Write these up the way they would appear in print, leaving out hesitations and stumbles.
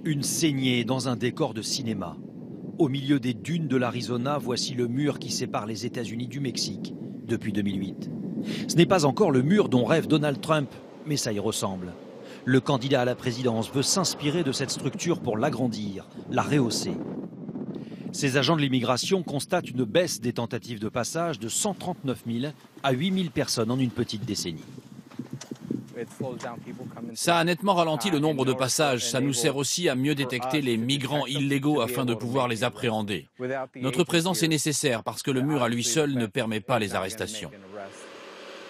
Une saignée dans un décor de cinéma. Au milieu des dunes de l'Arizona, voici le mur qui sépare les États-Unis du Mexique depuis 2008. Ce n'est pas encore le mur dont rêve Donald Trump, mais ça y ressemble. Le candidat à la présidence veut s'inspirer de cette structure pour l'agrandir, la rehausser. Ces agents de l'immigration constatent une baisse des tentatives de passage de 139 000 à 8 000 personnes en une petite décennie. Ça a nettement ralenti le nombre de passages. Ça nous sert aussi à mieux détecter les migrants illégaux afin de pouvoir les appréhender. Notre présence est nécessaire parce que le mur à lui seul ne permet pas les arrestations.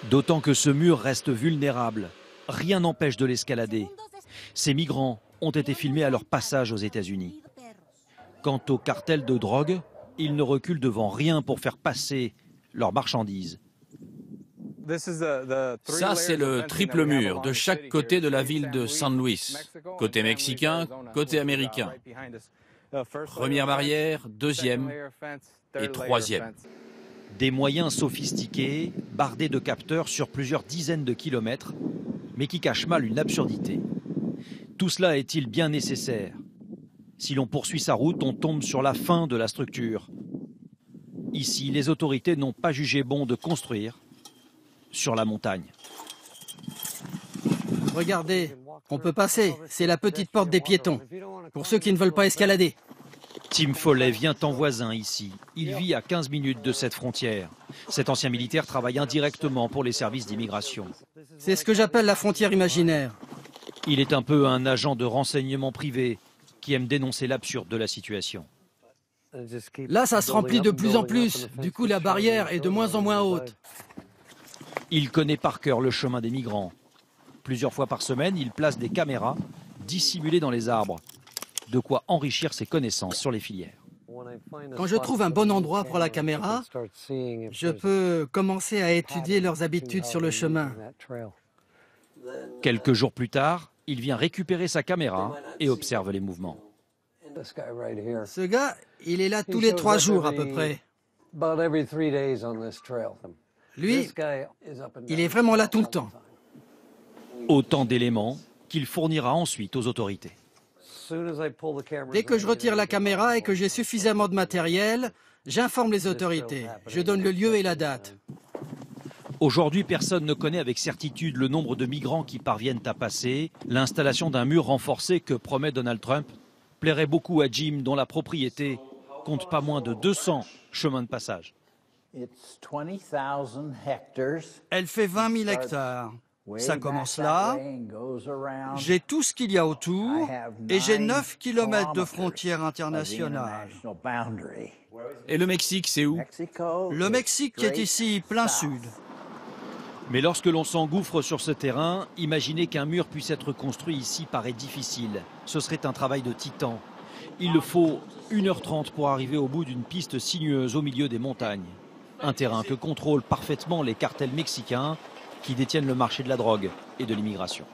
D'autant que ce mur reste vulnérable. Rien n'empêche de l'escalader. Ces migrants ont été filmés à leur passage aux États-Unis. Quant aux cartels de drogue, ils ne reculent devant rien pour faire passer leurs marchandises. Ça, c'est le triple mur de chaque côté de la ville de San Luis. Côté mexicain, côté américain. Première barrière, deuxième et troisième. Des moyens sophistiqués, bardés de capteurs sur plusieurs dizaines de kilomètres, mais qui cachent mal une absurdité. Tout cela est-il bien nécessaire? Si l'on poursuit sa route, on tombe sur la fin de la structure. Ici, les autorités n'ont pas jugé bon de construire sur la montagne. Regardez, on peut passer. C'est la petite porte des piétons. Pour ceux qui ne veulent pas escalader. Tim Foley vient en voisin ici. Il vit à 15 minutes de cette frontière. Cet ancien militaire travaille indirectement pour les services d'immigration. C'est ce que j'appelle la frontière imaginaire. Il est un peu un agent de renseignement privé qui aime dénoncer l'absurde de la situation. Là, ça se remplit de plus en plus. Du coup, la barrière est de moins en moins haute. Il connaît par cœur le chemin des migrants. Plusieurs fois par semaine, il place des caméras dissimulées dans les arbres. De quoi enrichir ses connaissances sur les filières. Quand je trouve un bon endroit pour la caméra, je peux commencer à étudier leurs habitudes sur le chemin. Quelques jours plus tard, il vient récupérer sa caméra et observe les mouvements. Ce gars, il est là tous les 3 jours à peu près. Lui, il est vraiment là tout le temps. Autant d'éléments qu'il fournira ensuite aux autorités. Dès que je retire la caméra et que j'ai suffisamment de matériel, j'informe les autorités. Je donne le lieu et la date. Aujourd'hui, personne ne connaît avec certitude le nombre de migrants qui parviennent à passer. L'installation d'un mur renforcé que promet Donald Trump plairait beaucoup à Jim, dont la propriété compte pas moins de 200 chemins de passage. Elle fait 20 000 hectares. Ça commence là. J'ai tout ce qu'il y a autour et j'ai 9 kilomètres de frontière internationale. Et le Mexique, c'est où? Le Mexique est ici, plein sud. Mais lorsque l'on s'engouffre sur ce terrain, imaginer qu'un mur puisse être construit ici paraît difficile. Ce serait un travail de titan. Il le faut 1h30 pour arriver au bout d'une piste sinueuse au milieu des montagnes. Un terrain que contrôlent parfaitement les cartels mexicains qui détiennent le marché de la drogue et de l'immigration.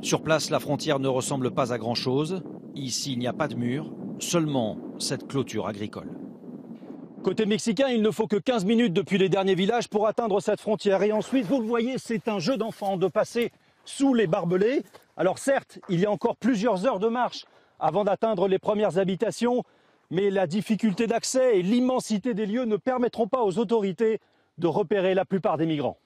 Sur place, la frontière ne ressemble pas à grand-chose. Ici, il n'y a pas de mur, seulement cette clôture agricole. Côté mexicain, il ne faut que 15 minutes depuis les derniers villages pour atteindre cette frontière. Et ensuite, vous le voyez, c'est un jeu d'enfant de passer sous les barbelés. Alors certes, il y a encore plusieurs heures de marche avant d'atteindre les premières habitations, mais la difficulté d'accès et l'immensité des lieux ne permettront pas aux autorités de repérer la plupart des migrants.